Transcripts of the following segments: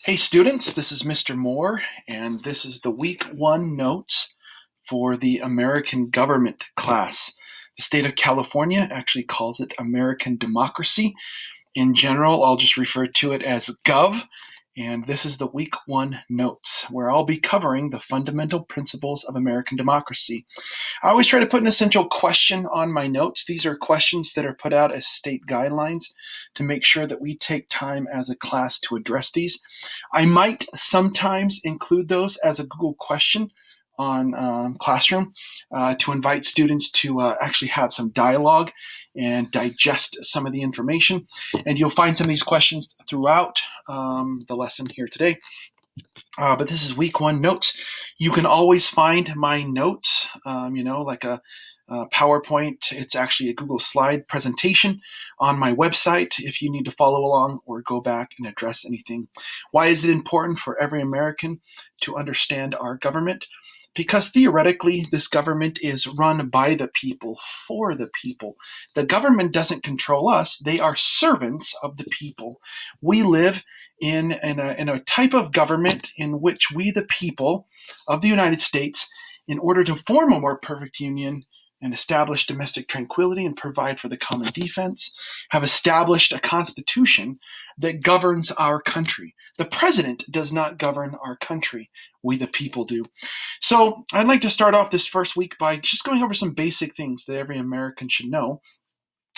Hey students, this is Mr. Moore, and this is the week one notes for the American government class. The state of California actually calls it American democracy. In general, I'll just refer to it as Gov, and this is the week one notes, where I'll be covering the fundamental principles of American democracy. I always try to put an essential question on my notes. These are questions that are put out as state guidelines to make sure that we take time as a class to address these. I might sometimes include those as a Google question on Classroom to invite students to actually have some dialogue and digest some of the information. And you'll find some of these questions throughout the lesson here today. But this is week one notes. You can always find my notes, like a PowerPoint. It's actually a Google slide presentation on my website if you need to follow along or go back and address anything. Why is it important for every American to understand our government? Because theoretically, this government is run by the people, for the people. The government doesn't control us. They are servants of the people. We live in a type of government in which we, the people of the United States, in order to form a more perfect union and establish domestic tranquility and provide for the common defense, have established a constitution that governs our country. The president does not govern our country. We, the people, do. So I'd like to start off this first week by just going over some basic things that every American should know.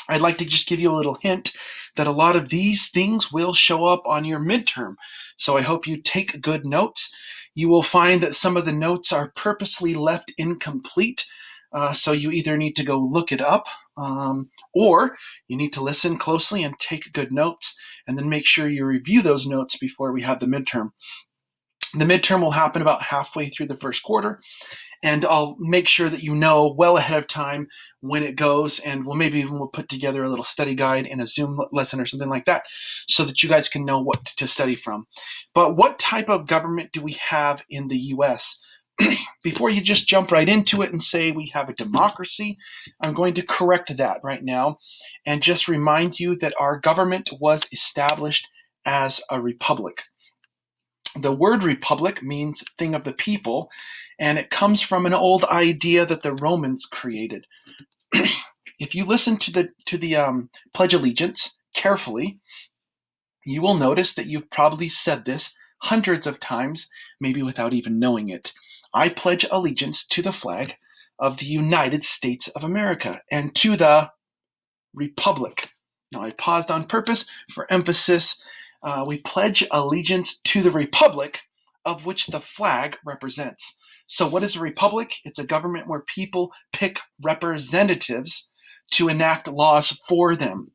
I'd like to just give you a little hint that a lot of these things will show up on your midterm. So I hope you take good notes. You will find that some of the notes are purposely left incomplete. So you either need to go look it up or you need to listen closely and take good notes and then make sure you review those notes before we have the midterm. The midterm will happen about halfway through the first quarter, and I'll make sure that you know well ahead of time when it goes, and we'll put together a little study guide in a Zoom lesson or something like that so that you guys can know what to study from. But what type of government do we have in the U.S.? Before you just jump right into it and say we have a democracy, I'm going to correct that right now and just remind you that our government was established as a republic. The word republic means thing of the people, and it comes from an old idea that the Romans created. If you listen to the Pledge of Allegiance carefully, you will notice that you've probably said this hundreds of times, maybe without even knowing it. I pledge allegiance to the flag of the United States of America and to the republic. Now, I paused on purpose for emphasis. We pledge allegiance to the republic of which the flag represents. So what is a republic? It's a government where people pick representatives to enact laws for them.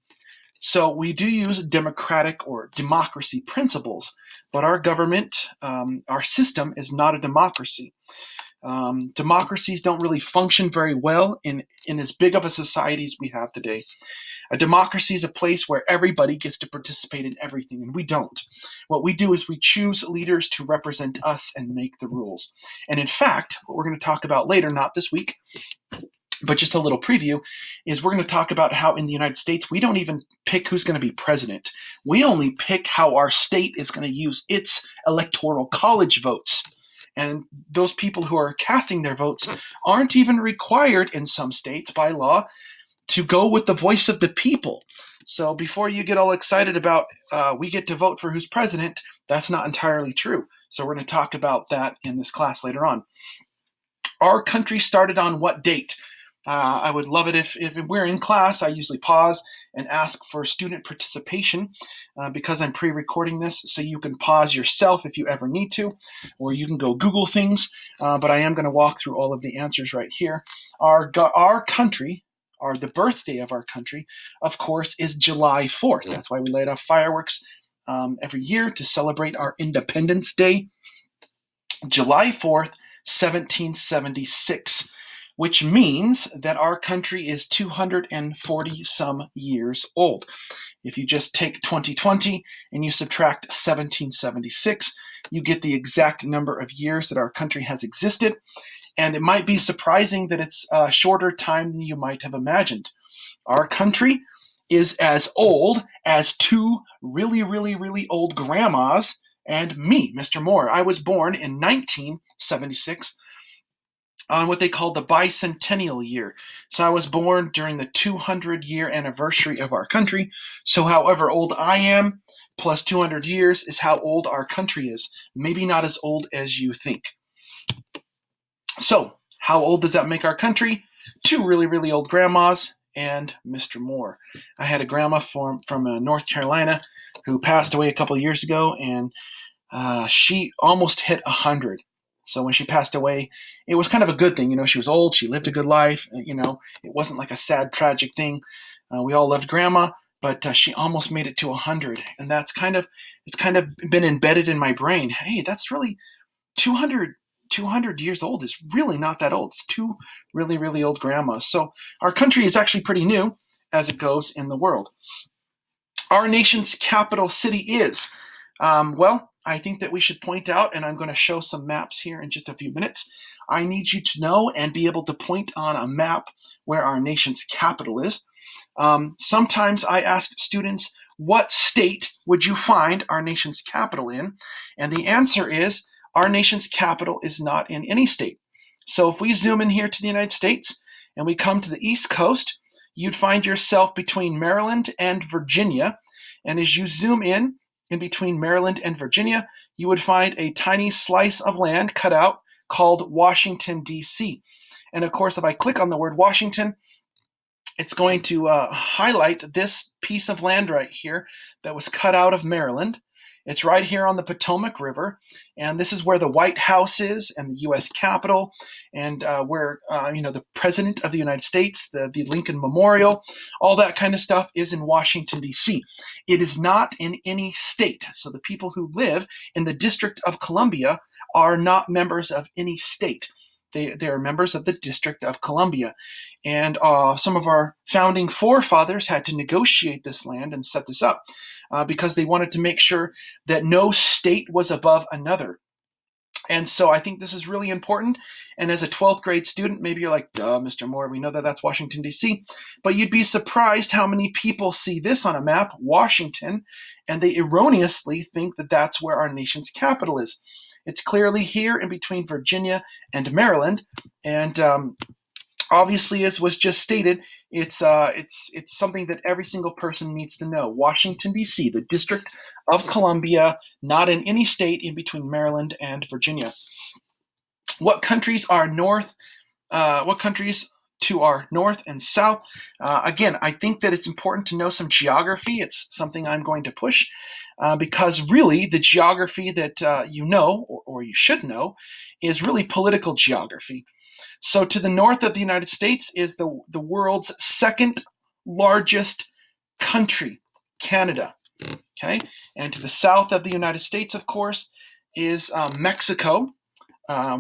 So we do use democratic or democracy principles, but our government, our system is not a democracy. Democracies don't really function very well in as big of a society as we have today. A democracy is a place where everybody gets to participate in everything, and we don't. What we do is we choose leaders to represent us and make the rules. And in fact, what we're going to talk about later, not this week, but just a little preview, is we're going to talk about how in the United States, we don't even pick who's going to be president. We only pick how our state is going to use its electoral college votes. And those people who are casting their votes aren't even required in some states by law to go with the voice of the people. So before you get all excited about we get to vote for who's president, that's not entirely true. So we're going to talk about that in this class later on. Our country started on what date? I would love it if we're in class, I usually pause and ask for student participation because I'm pre-recording this, so you can pause yourself if you ever need to, or you can go Google things, but I am going to walk through all of the answers right here. Our country, or the birthday of our country, of course, is July 4th. That's why we light off fireworks every year to celebrate our Independence Day. July 4th, 1776. Which means that our country is 240 some years old. If you just take 2020 and you subtract 1776, you get the exact number of years that our country has existed. And it might be surprising that it's a shorter time than you might have imagined. Our country is as old as two really, really, really old grandmas and me, Mr. Moore. I was born in 1976 on what they call the bicentennial year. So I was born during the 200-year anniversary of our country. So however old I am, plus 200 years is how old our country is. Maybe not as old as you think. So how old does that make our country? Two really, really old grandmas and Mr. Moore. I had a grandma from North Carolina who passed away a couple of years ago, and she almost hit 100. So when she passed away, it was kind of a good thing. She was old. She lived a good life. It wasn't like a sad, tragic thing. We all loved Grandma, but she almost made it to 100, and it's kind of been embedded in my brain. Hey, that's really 200 years old is really not that old. It's two really, really old grandmas. So our country is actually pretty new as it goes in the world. Our nation's capital city is, well, I think that we should point out, and I'm going to show some maps here in just a few minutes. I need you to know and be able to point on a map where our nation's capital is. Sometimes I ask students, what state would you find our nation's capital in? And the answer is, our nation's capital is not in any state. So if we zoom in here to the United States and we come to the East Coast, you'd find yourself between Maryland and Virginia. And as you zoom in between Maryland and Virginia, you would find a tiny slice of land cut out called Washington, D.C. And of course, if I click on the word Washington, it's going to highlight this piece of land right here that was cut out of Maryland. It's right here on the Potomac River, and this is where the White House is, and the U.S. Capitol, and where the President of the United States, the Lincoln Memorial, all that kind of stuff is in Washington, D.C. It is not in any state, so the people who live in the District of Columbia are not members of any state. They are members of the District of Columbia. And some of our founding forefathers had to negotiate this land and set this up because they wanted to make sure that no state was above another. And so I think this is really important. And as a 12th grade student, maybe you're like, duh, Mr. Moore, we know that that's Washington, D.C. But you'd be surprised how many people see this on a map, Washington, and they erroneously think that that's where our nation's capital is. It's clearly here in between Virginia and Maryland. And obviously, as was just stated, it's something that every single person needs to know. Washington, D.C., the District of Columbia, not in any state in between Maryland and Virginia. What countries are what countries to our north and south? Again, I think that it's important to know some geography. It's something I'm going to push because really the geography that you know, or you should know, is really political geography. So to the north of the United States is the world's second largest country, Canada. Okay, and to the south of the United States, of course, is Mexico,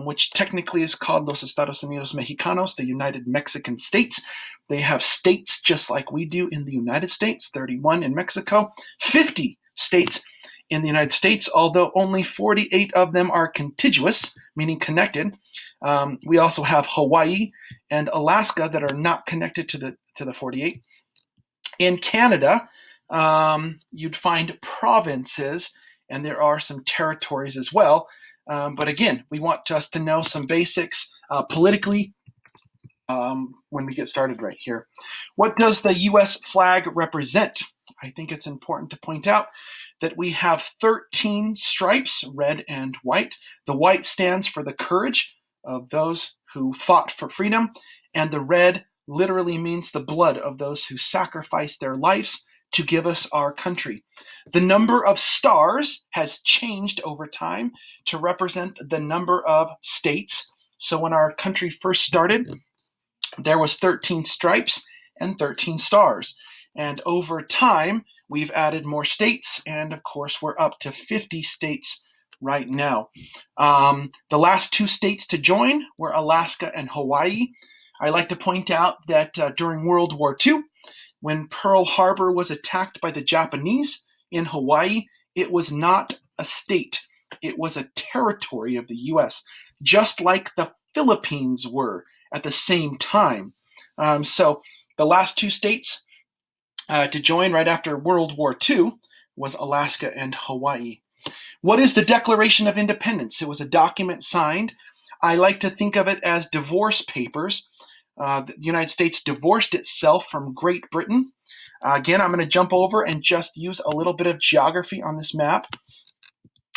which technically is called Los Estados Unidos Mexicanos, the United Mexican States. They have states just like we do in the United States, 31 in Mexico, 50 states in the United States, although only 48 of them are contiguous, meaning connected. We also have Hawaii and Alaska that are not connected to the 48. In Canada, you'd find provinces, and there are some territories as well. But again, we want us to know some basics politically when we get started right here. What does the U.S. flag represent? I think it's important to point out that we have 13 stripes, red and white. The white stands for the courage of those who fought for freedom, and the red literally means the blood of those who sacrificed their lives to give us our country. The number of stars has changed over time to represent the number of states. So when our country first started, there was 13 stripes and 13 stars. And over time, we've added more states, and of course, we're up to 50 states right now. The last two states to join were Alaska and Hawaii. I like to point out that during World War II, when Pearl Harbor was attacked by the Japanese in Hawaii, it was not a state. It was a territory of the U.S., just like the Philippines were at the same time. So the last two states to join right after World War II was Alaska and Hawaii. What is the Declaration of Independence? It was a document signed. I like to think of it as divorce papers. The United States divorced itself from Great Britain. Again, I'm going to jump over and just use a little bit of geography on this map.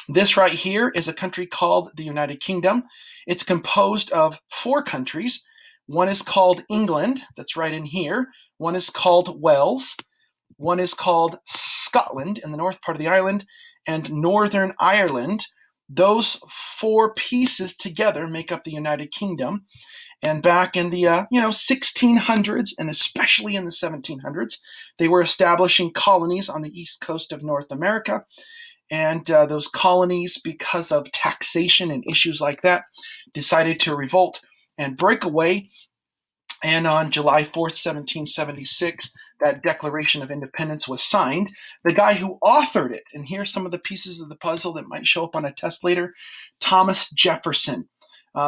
This right here is a country called the United Kingdom. It's composed of 4 countries. One is called England, that's right in here. One is called Wales. One is called Scotland in the north part of the island, and Northern Ireland. Those 4 pieces together make up the United Kingdom. And back in the 1600s, and especially in the 1700s, they were establishing colonies on the east coast of North America. And those colonies, because of taxation and issues like that, decided to revolt and break away. And on July 4th, 1776, that Declaration of Independence was signed. The guy who authored it, and here's some of the pieces of the puzzle that might show up on a test later, Thomas Jefferson.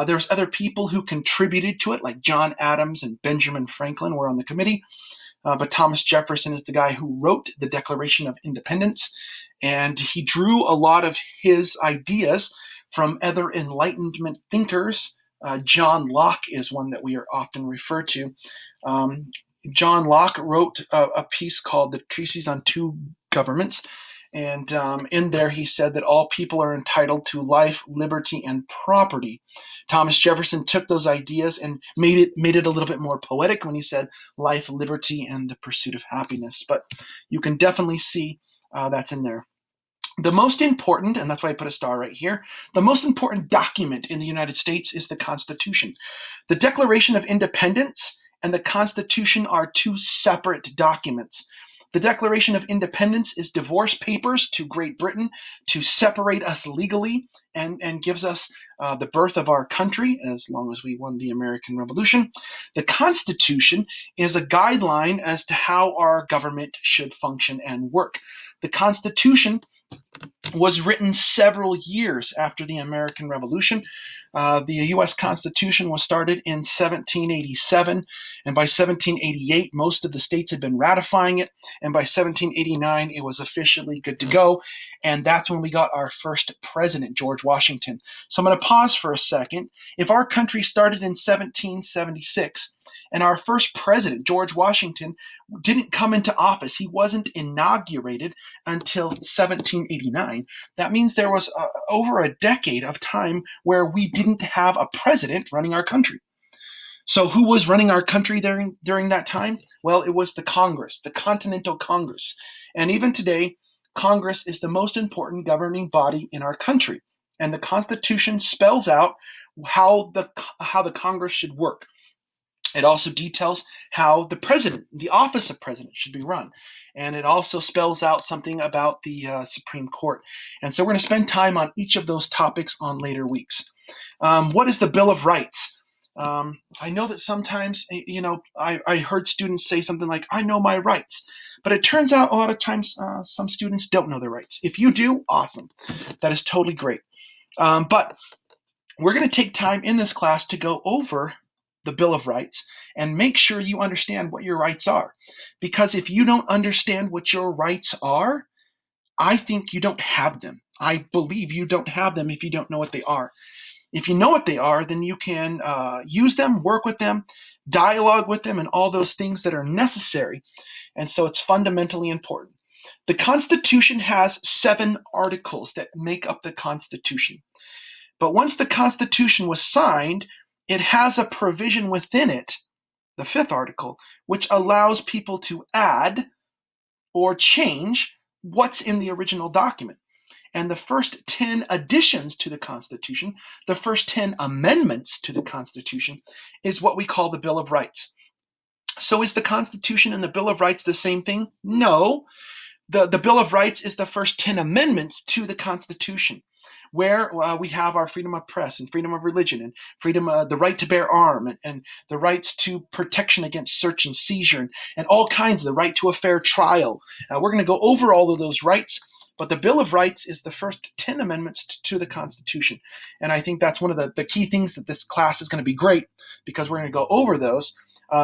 There's other people who contributed to it, like John Adams and Benjamin Franklin were on the committee. But Thomas Jefferson is the guy who wrote the Declaration of Independence, and he drew a lot of his ideas from other Enlightenment thinkers. John Locke is one that we are often referred to. John Locke wrote a piece called The Treatise on Two Governments, and in there he said that all people are entitled to life, liberty, and property. Thomas Jefferson took those ideas and made it a little bit more poetic when he said life, liberty, and the pursuit of happiness. But you can definitely see that's in there. The most important, and that's why I put a star right here, the most important document in the United States is the Constitution. The Declaration of Independence and the Constitution are 2 separate documents. The Declaration of Independence is divorce papers to Great Britain to separate us legally and gives us the birth of our country as long as we won the American Revolution. The Constitution is a guideline as to how our government should function and work. The Constitution was written several years after the American Revolution. The U.S. Constitution was started in 1787, and by 1788, most of the states had been ratifying it, and by 1789, it was officially good to go, and that's when we got our first president, George Washington. So I'm going to pause for a second. If our country started in 1776, and our first president, George Washington, didn't come into office, he wasn't inaugurated until 1789. That means there was over a decade of time where we didn't have a president running our country. So who was running our country during that time? Well, it was the Congress, the Continental Congress. And even today, Congress is the most important governing body in our country. And the Constitution spells out how the Congress should work. It also details how the president, the office of president, should be run. And it also spells out something about the Supreme Court. And so we're going to spend time on each of those topics on later weeks. What is the Bill of Rights? I know that sometimes, I heard students say something like, I know my rights. But it turns out a lot of times some students don't know their rights. If you do, awesome. That is totally great. But we're going to take time in this class to go over the Bill of Rights and make sure you understand what your rights are. Because if you don't understand what your rights are, I think you don't have them. I believe you don't have them if you don't know what they are. If you know what they are, then you can use them, work with them, dialogue with them, and all those things that are necessary. And so it's fundamentally important. The Constitution has 7 articles that make up the Constitution. But once the Constitution was signed, it has a provision within it, the 5th article, which allows people to add or change what's in the original document. And the first 10 additions to the Constitution, the first 10 amendments to the Constitution, is what we call the Bill of Rights. So is the Constitution and the Bill of Rights the same thing? No. The Bill of Rights is the first 10 amendments to the Constitution, where we have our freedom of press and freedom of religion and freedom, the right to bear arms and the rights to protection against search and seizure and all kinds of the right to a fair trial. We're going to go over all of those rights, but the Bill of Rights is the first 10 amendments to the Constitution. And I think that's one of the key things that this class is going to be great, because we're going to go over those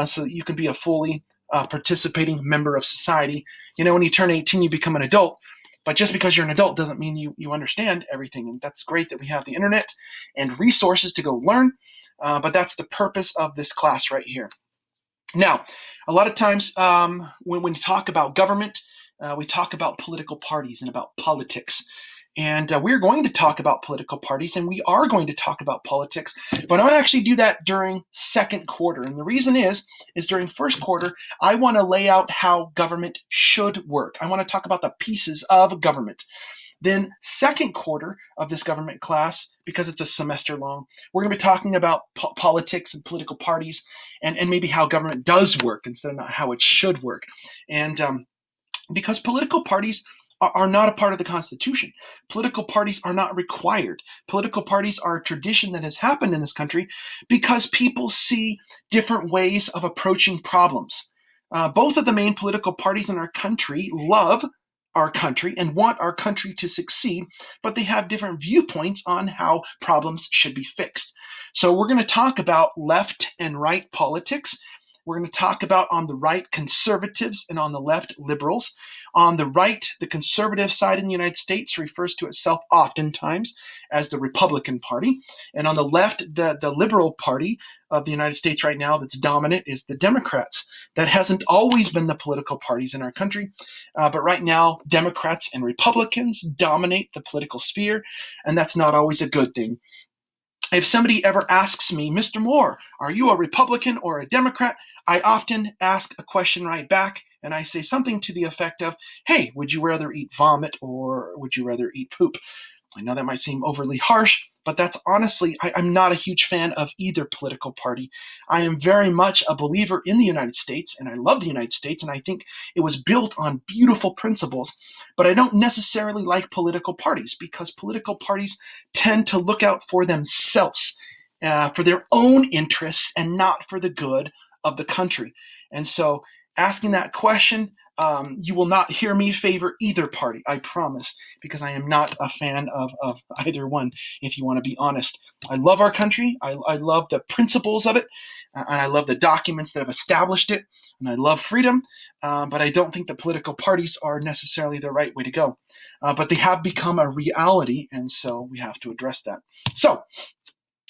so that you can be a fully participating member of society. When you turn 18, you become an adult. But just because you're an adult doesn't mean you understand everything. And that's great that we have the internet and resources to go learn. But that's the purpose of this class right here. Now, a lot of times when we talk about government, we talk about political parties and about politics. And we're going to talk about political parties, and we are going to talk about politics, but I'm going to actually do that during second quarter. And the reason is during first quarter, I want to lay out how government should work. I want to talk about the pieces of government. Then second quarter of this government class, because it's a semester long, we're going to be talking about politics and political parties and maybe how government does work instead of not how it should work. And because political parties are not a part of the Constitution. Political parties are not required. Political parties are a tradition that has happened in this country because people see different ways of approaching problems. Both of the main political parties in our country love our country and want our country to succeed, but they have different viewpoints on how problems should be fixed. So we're going to talk about left and right politics. We're going to talk about on the right conservatives and on the left liberals. On the right, the conservative side in the United States refers to itself oftentimes as the Republican Party. And on the left, the liberal party of the United States right now that's dominant is the Democrats. That hasn't always been the political parties in our country, but right now, Democrats and Republicans dominate the political sphere, and that's not always a good thing. If somebody ever asks me, Mr. Moore, are you a Republican or a Democrat? I often ask a question right back, and I say something to the effect of, hey, would you rather eat vomit or would you rather eat poop? I know that might seem overly harsh, but that's honestly, I'm not a huge fan of either political party. I am very much a believer in the United States, and I love the United States, and I think it was built on beautiful principles, but I don't necessarily like political parties because political parties tend to look out for themselves, for their own interests, and not for the good of the country. And so asking that question, you will not hear me favor either party, I promise, because I am not a fan of either one, if you want to be honest. I love our country. I love the principles of it, and I love the documents that have established it, and I love freedom, but I don't think the political parties are necessarily the right way to go. But they have become a reality, and so we have to address that. So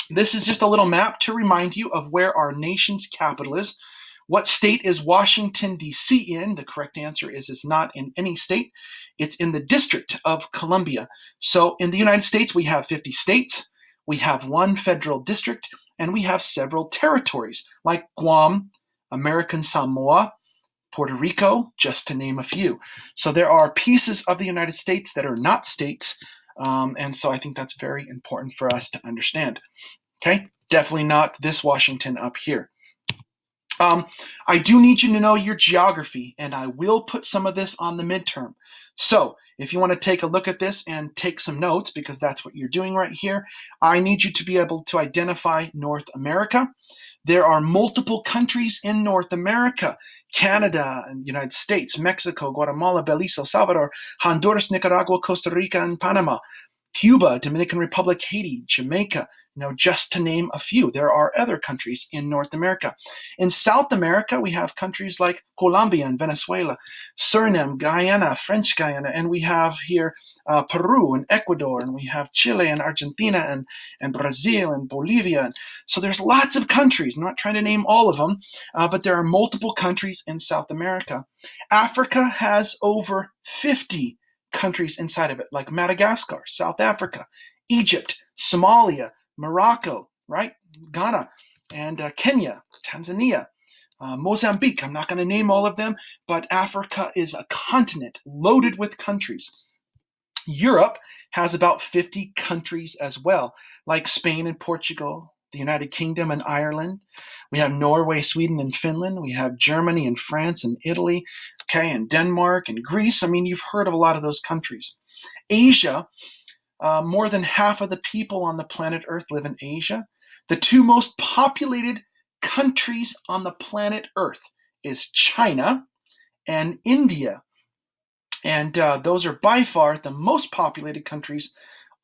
this is just a little map to remind you of where our nation's capital is. What state is Washington, D.C. in? The correct answer is it's not in any state. It's in the District of Columbia. So in the United States, we have 50 states, we have one federal district, and we have several territories like Guam, American Samoa, Puerto Rico, just to name a few. So there are pieces of the United States that are not states, and so I think that's very important for us to understand. Okay, definitely not this Washington up here. I do need you to know your geography, and I will put some of this on the midterm. So if you want to take a look at this and take some notes, because that's what you're doing right here, I need you to be able to identify North America. There are multiple countries in North America: Canada and the United States, Mexico, Guatemala, Belize, El Salvador, Honduras, Nicaragua, Costa Rica, and Panama. Cuba, Dominican Republic, Haiti, Jamaica, just to name a few. There are other countries in North America. In South America, we have countries like Colombia and Venezuela, Suriname, Guyana, French Guyana, and we have here Peru and Ecuador, and we have Chile and Argentina and Brazil and Bolivia. So there's lots of countries. I'm not trying to name all of them, but there are multiple countries in South America. Africa has over 50 countries inside of it, like Madagascar, South Africa, Egypt, Somalia, Morocco, right? Ghana, and Kenya, Tanzania, Mozambique. I'm not going to name all of them, but Africa is a continent loaded with countries. Europe has about 50 countries as well, like Spain and Portugal, the United Kingdom and Ireland. We have Norway, Sweden, and Finland. We have Germany and France and Italy, okay, and Denmark and Greece. I mean, you've heard of a lot of those countries. Asia, more than half of the people on the planet Earth live in Asia. The two most populated countries on the planet Earth is China and India. And those are by far the most populated countries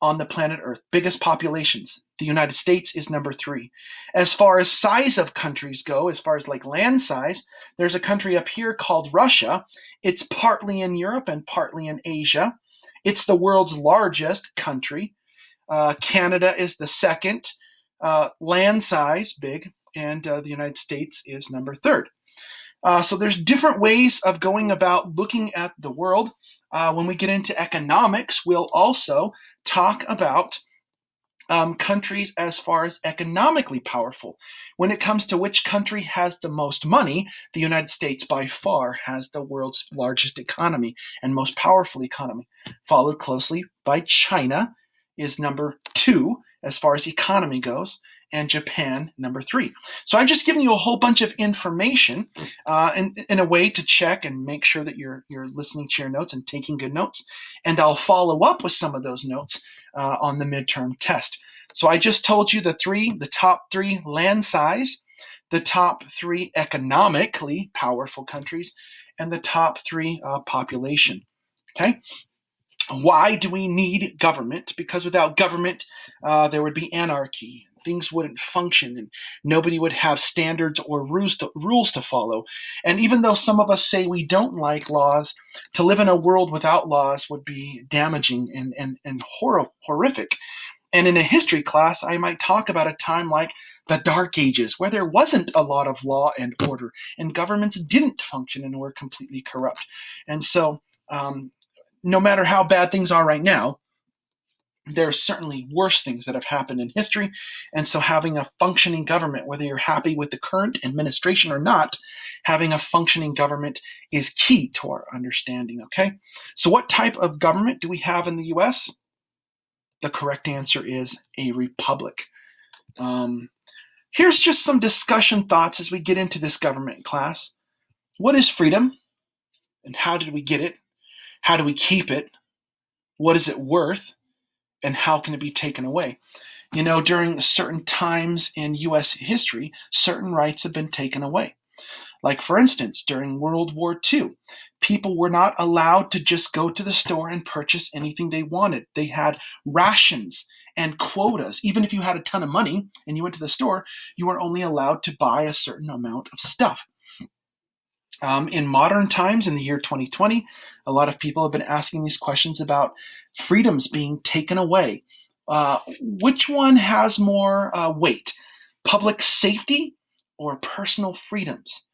on the planet Earth, biggest populations. The United States is number 3. As far as size of countries go, as far as like land size, there's a country up here called Russia. It's partly in Europe and partly in Asia. It's the world's largest country. Canada is the second. Land size, big, and the United States is number third. So there's different ways of going about looking at the world. When we get into economics, we'll also talk about countries as far as economically powerful. When it comes to which country has the most money, the United States by far has the world's largest economy and most powerful economy, followed closely by China is number 2 as far as economy goes, and Japan number 3. So I've just given you a whole bunch of information in a way to check and make sure that you're listening to your notes and taking good notes. And I'll follow up with some of those notes on the midterm test. So I just told you the top 3 land size, the top 3 economically powerful countries, and the top 3 population. Okay. Why do we need government? Because without government, there would be anarchy. Things wouldn't function, and nobody would have standards or rules to follow. And even though some of us say we don't like laws, to live in a world without laws would be damaging and horrific. And in a history class, I might talk about a time like the Dark Ages, where there wasn't a lot of law and order, and governments didn't function and were completely corrupt. And so, no matter how bad things are right now, there are certainly worse things that have happened in history. And so having a functioning government, whether you're happy with the current administration or not, having a functioning government is key to our understanding, okay? So what type of government do we have in the U.S.? The correct answer is a republic. Here's just some discussion thoughts as we get into this government class. What is freedom? And how did we get it? How do we keep it? What is it worth? And how can it be taken away? You know, during certain times in U.S. history, certain rights have been taken away. Like, for instance, during World War II, people were not allowed to just go to the store and purchase anything they wanted. They had rations and quotas. Even if you had a ton of money and you went to the store, you were only allowed to buy a certain amount of stuff. In modern times, in the year 2020, a lot of people have been asking these questions about freedoms being taken away. Which one has more weight? Public safety or personal freedoms?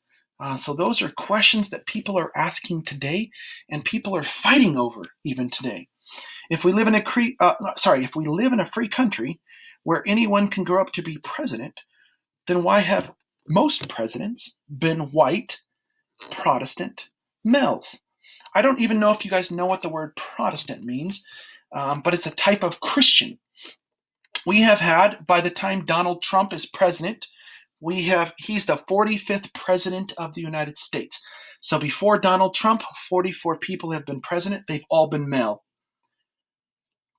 So those are questions that people are asking today, and people are fighting over even today. If we live in a free country where anyone can grow up to be president, then why have most presidents been white, Protestant males? I don't even know if you guys know what the word Protestant means, but it's a type of Christian. We have had, by the time Donald Trump is president, he's the 45th president of the United States. So before Donald Trump, 44 people have been president. They've all been male.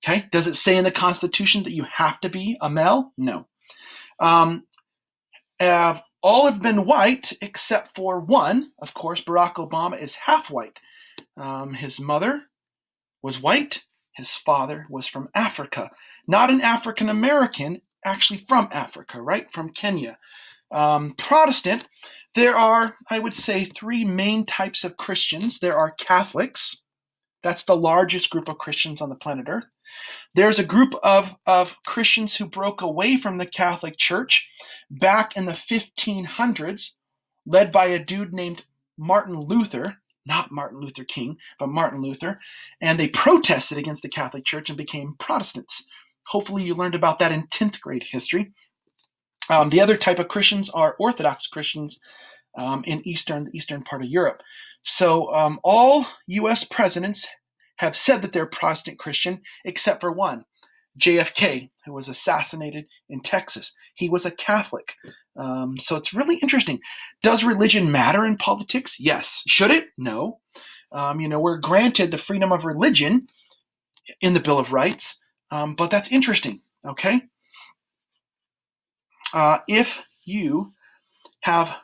Okay? Does it say in the Constitution that you have to be a male? No. All have been white except for one. Of course, Barack Obama is half white. His mother was white. His father was from Africa. Not an African American, actually from Africa, right? From Kenya. Protestant, there are, I would say, 3 main types of Christians. There are Catholics. That's the largest group of Christians on the planet Earth. There's a group of Christians who broke away from the Catholic Church back in the 1500s, led by a dude named Martin Luther, not Martin Luther King, but Martin Luther, and they protested against the Catholic Church and became Protestants. Hopefully you learned about that in 10th grade history. The other type of Christians are Orthodox Christians in the eastern part of Europe. So all U.S. presidents have said that they're Protestant Christian, except for one, JFK, who was assassinated in Texas. He was a Catholic. So it's really interesting. Does religion matter in politics? Yes. Should it? No. We're granted the freedom of religion in the Bill of Rights, but that's interesting, okay? If you have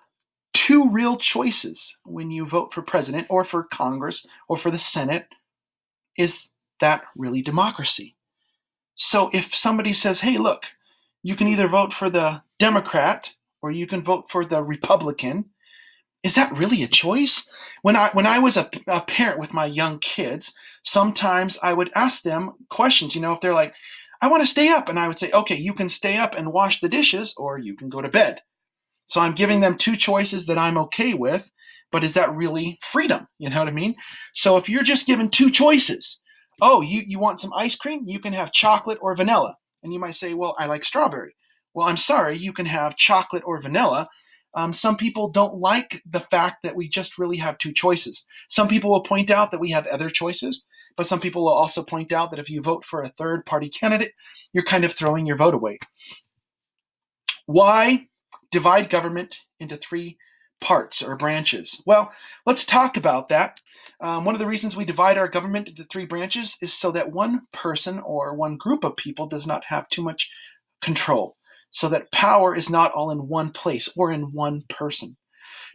2 real choices when you vote for president or for Congress or for the Senate, is that really democracy? So if somebody says, hey, look, you can either vote for the Democrat or you can vote for the Republican, Is that really a choice? When I was a parent with my young kids, sometimes I would ask them questions. If they're like, "I want to stay up," and I would say, "Okay, you can stay up and wash the dishes, or you can go to bed." So I'm giving them two choices that I'm okay with, but is that really freedom? You know what I mean? So if you're just given two choices, oh, you want some ice cream? You can have chocolate or vanilla. And you might say, well, I like strawberry. Well, I'm sorry, you can have chocolate or vanilla. Some people don't like the fact that we just really have two choices. Some people will point out that we have other choices, but some people will also point out that if you vote for a third party candidate, you're kind of throwing your vote away. Why divide government into three parts or branches? Well, let's talk about that. One of the reasons we divide our government into three branches is so that one person or one group of people does not have too much control, so that power is not all in one place or in one person.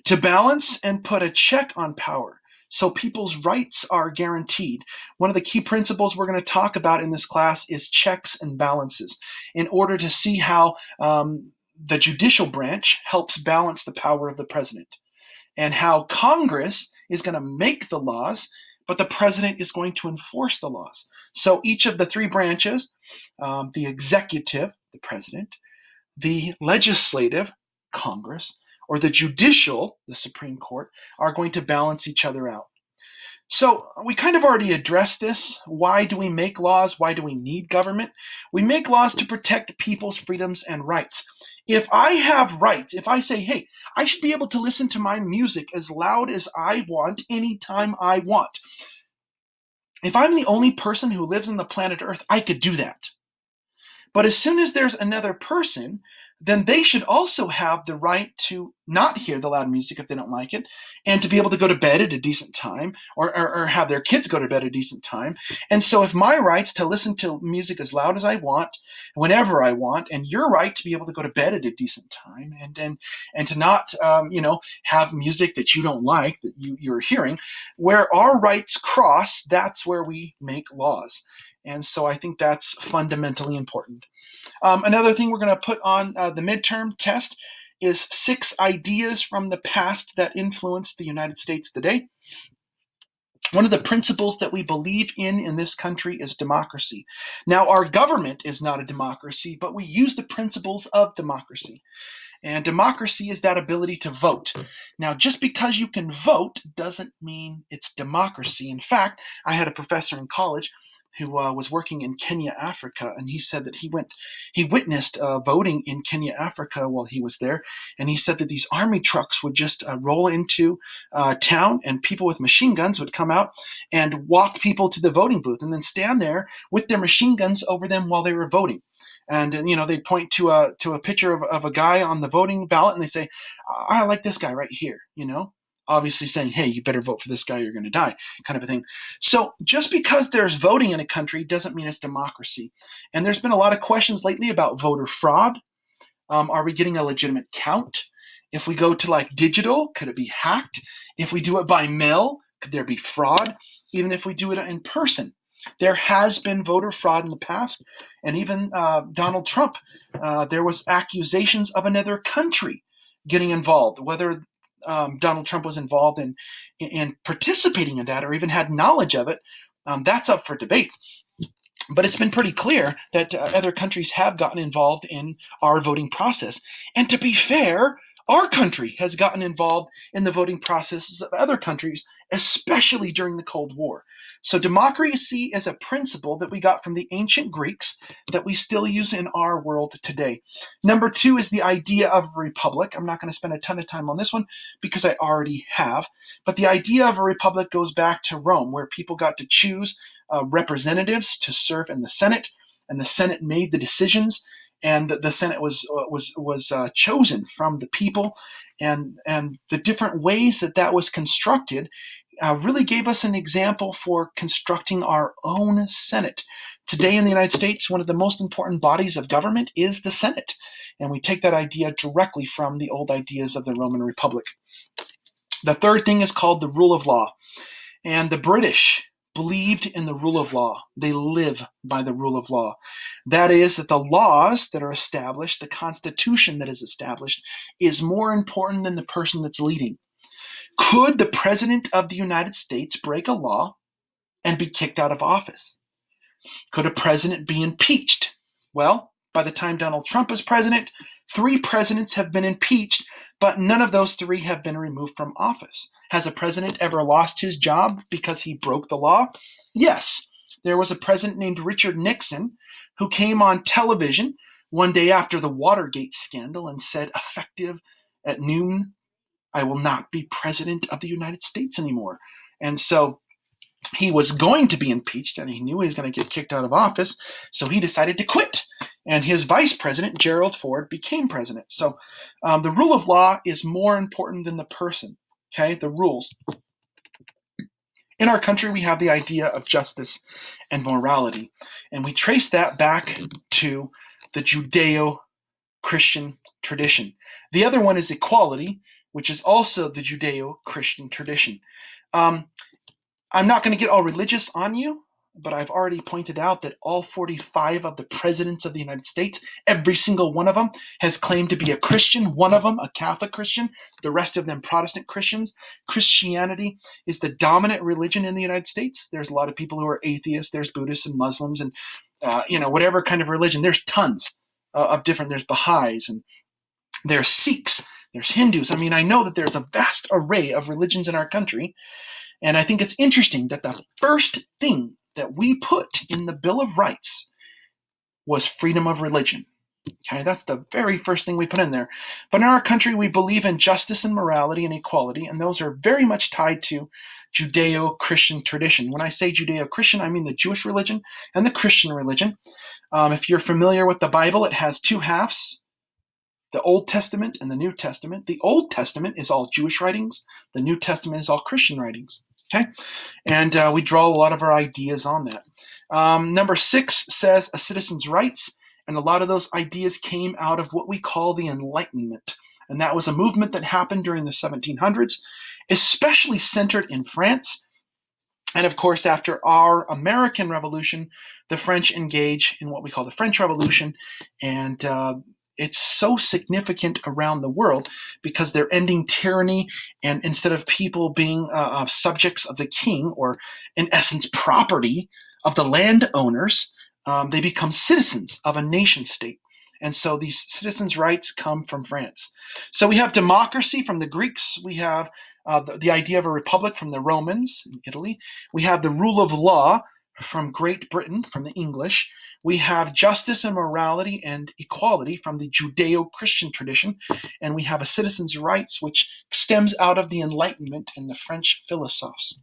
To balance and put a check on power, so people's rights are guaranteed. One of the key principles we're going to talk about in this class is checks and balances, in order to see how the judicial branch helps balance the power of the president, and how Congress is going to make the laws, but the president is going to enforce the laws. So each of the three branches, the executive, the president, the legislative, Congress, or the judicial, the Supreme Court, are going to balance each other out. So we kind of already addressed this. Why do we make laws? Why do we need government? We make laws to protect people's freedoms and rights. If I have rights, if I say, hey, I should be able to listen to my music as loud as I want, anytime I want. If I'm the only person who lives on the planet Earth, I could do that. But as soon as there's another person, then they should also have the right to not hear the loud music if they don't like it, and to be able to go to bed at a decent time, or have their kids go to bed at a decent time. And so if my rights to listen to music as loud as I want, whenever I want, and your right to be able to go to bed at a decent time, and to not have music that you don't like, that you're hearing, where our rights cross, that's where we make laws. And so I think that's fundamentally important. Another thing we're going to put on the midterm test is 6 ideas from the past that influenced the United States today. One of the principles that we believe in this country is democracy. Now, our government is not a democracy, but we use the principles of democracy. And democracy is that ability to vote. Now, just because you can vote doesn't mean it's democracy. In fact, I had a professor in college who was working in Kenya, Africa, and he said that he witnessed voting in Kenya, Africa while he was there, and he said that these army trucks would just roll into town, and people with machine guns would come out and walk people to the voting booth, and then stand there with their machine guns over them while they were voting. And they point to a picture of a guy on the voting ballot, and they say, "I like this guy right here," obviously saying, hey, you better vote for this guy, you're going to die, kind of a thing. So just because there's voting in a country doesn't mean it's democracy. And there's been a lot of questions lately about voter fraud. Are we getting a legitimate count? If we go to digital, could it be hacked? If we do it by mail, could there be fraud? Even if we do it in person, there has been voter fraud in the past. And even Donald Trump, there was accusations of another country getting involved, whether Donald Trump was involved in participating in that or even had knowledge of it, that's up for debate. But it's been pretty clear that other countries have gotten involved in our voting process. And to be fair, our country has gotten involved in the voting processes of other countries, especially during the Cold War. So democracy is a principle that we got from the ancient Greeks that we still use in our world today. Number 2 is the idea of a republic. I'm not going to spend a ton of time on this one because I already have. But the idea of a republic goes back to Rome, where people got to choose representatives to serve in the Senate, and the Senate made the decisions. And the Senate was chosen from the people, and the different ways that was constructed really gave us an example for constructing our own Senate. Today in the United States, one of the most important bodies of government is the Senate, and we take that idea directly from the old ideas of the Roman Republic. The third thing is called the rule of law, and the British believed in the rule of law. They live by the rule of law. That is, that the laws that are established, the Constitution that is established, is more important than the person that's leading. Could the President of the United States break a law and be kicked out of office? Could a president be impeached? Well, by the time Donald Trump is president, 3 presidents have been impeached, but none of those 3 have been removed from office. Has a president ever lost his job because he broke the law? Yes. There was a president named Richard Nixon who came on television one day after the Watergate scandal and said, effective at noon, I will not be president of the United States anymore. And so he was going to be impeached, and he knew he was going to get kicked out of office, so he decided to quit. And his vice president, Gerald Ford, became president. So the rule of law is more important than the person, okay? The rules. In our country, we have the idea of justice and morality, and we trace that back to the Judeo-Christian tradition. The other one is equality, which is also the Judeo-Christian tradition. I'm not going to get all religious on you, but I've already pointed out that all 45 of the presidents of the United States, every single one of them has claimed to be a Christian, one of them a Catholic Christian, the rest of them Protestant Christians. Christianity is the dominant religion in the United States. There's a lot of people who are atheists. There's Buddhists and Muslims and, whatever kind of religion. There's tons of different, there's Baha'is and there's Sikhs, there's Hindus. I mean, I know that there's a vast array of religions in our country. And I think it's interesting that the first thing that we put in the Bill of Rights was freedom of religion. Okay, that's the very first thing we put in there. But in our country, we believe in justice and morality and equality, and those are very much tied to Judeo-Christian tradition. When I say Judeo-Christian, I mean the Jewish religion and the Christian religion. If you're familiar with the Bible, it has 2 halves, the Old Testament and the New Testament. The Old Testament is all Jewish writings. The New Testament is all Christian writings. Okay, and we draw a lot of our ideas on that. Number 6 says a citizen's rights, and a lot of those ideas came out of what we call the Enlightenment. And that was a movement that happened during the 1700s, especially centered in France. And of course, after our American Revolution, the French engage in what we call the French Revolution, and it's so significant around the world because they're ending tyranny, and instead of people being subjects of the king, or in essence property of the landowners, they become citizens of a nation state. And so these citizens' rights come from France. So we have democracy from the Greeks. We have the idea of a republic from the Romans in Italy. We have the rule of law from Great Britain, from the English. We have justice and morality and equality from the Judeo-Christian tradition. And we have a citizen's rights, which stems out of the Enlightenment and the French philosophers.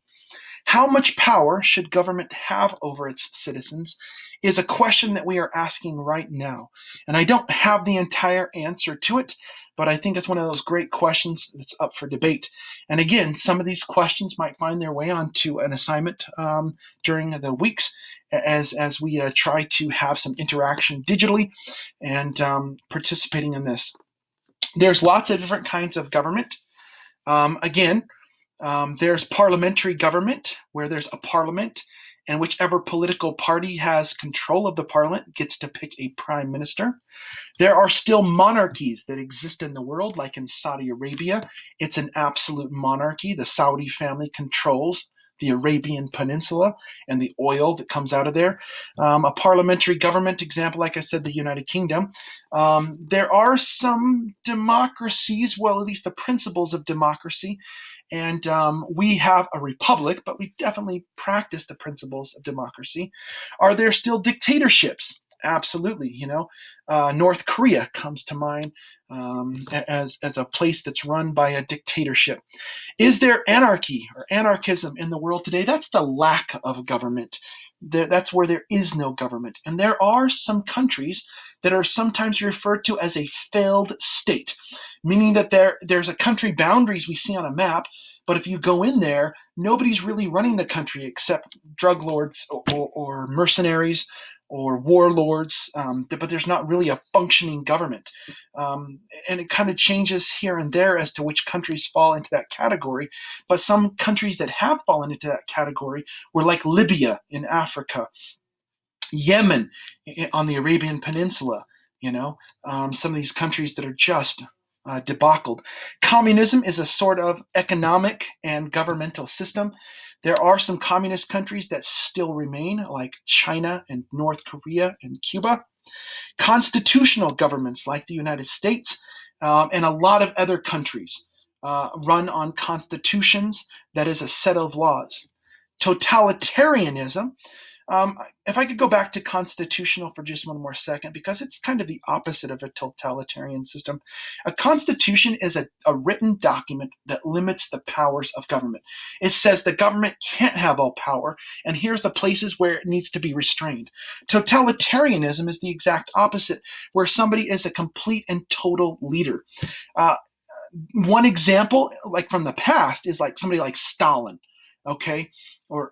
How much power should government have over its citizens is a question that we are asking right now. And I don't have the entire answer to it, but I think it's one of those great questions that's up for debate. And again, some of these questions might find their way onto an assignment during the weeks as we try to have some interaction digitally and participating in this. There's lots of different kinds of government. There's parliamentary government, where there's a parliament, and whichever political party has control of the parliament gets to pick a prime minister. There are still monarchies that exist in the world, like in Saudi Arabia. It's an absolute monarchy. The Saudi family controls the Arabian Peninsula and the oil that comes out of there. A parliamentary government example, like I said, the United Kingdom. There are some democracies, well, at least the principles of democracy, and we have a republic, but we definitely practice the principles of democracy. Are there still dictatorships? Absolutely. North Korea comes to mind as a place that's run by a dictatorship. Is there anarchy or anarchism in the world today? That's the lack of government. That's where there is no government. And there are some countries that are sometimes referred to as a failed state, meaning that there's a country boundaries we see on a map, but if you go in there, nobody's really running the country except drug lords or mercenaries or warlords, but there's not really a functioning government. And it kind of changes here and there as to which countries fall into that category. But some countries that have fallen into that category were like Libya in Africa, Yemen on the Arabian Peninsula, some of these countries that are just debacled. Communism is a sort of economic and governmental system. There are some communist countries that still remain, like China and North Korea and Cuba. Constitutional governments like the United States and a lot of other countries run on constitutions, that is, a set of laws. Totalitarianism, if I could go back to constitutional for just one more second, because it's kind of the opposite of a totalitarian system. A constitution is a written document that limits the powers of government. It says the government can't have all power, and here's the places where it needs to be restrained. Totalitarianism is the exact opposite, where somebody is a complete and total leader. One example, like from the past, is like somebody like Stalin, okay, or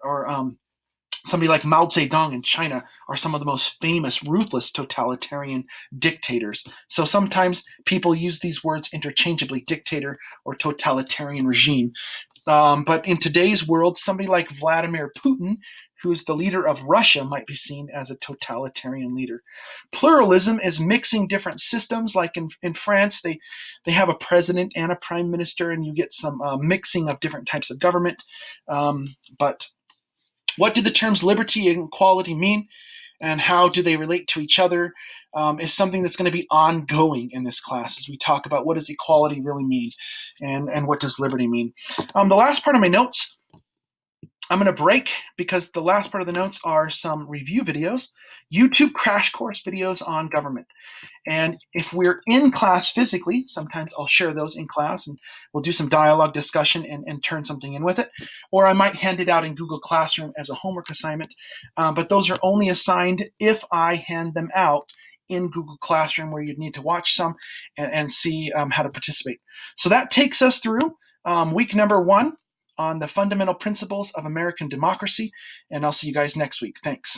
somebody like Mao Zedong in China are some of the most famous, ruthless totalitarian dictators. So sometimes people use these words interchangeably, dictator or totalitarian regime. But in today's world, somebody like Vladimir Putin, who's the leader of Russia, might be seen as a totalitarian leader. Pluralism is mixing different systems. Like in France, they have a president and a prime minister, and you get some mixing of different types of government. But what do the terms liberty and equality mean, and how do they relate to each other, is something that's going to be ongoing in this class as we talk about what does equality really mean and what does liberty mean. The last part of my notes, I'm going to break because the last part of the notes are some review videos, YouTube crash course videos on government. And if we're in class physically, sometimes I'll share those in class and we'll do some dialogue discussion and turn something in with it. Or I might hand it out in Google Classroom as a homework assignment. But those are only assigned if I hand them out in Google Classroom, where you'd need to watch some and see how to participate. So that takes us through week number 1 on the fundamental principles of American democracy. And I'll see you guys next week. Thanks.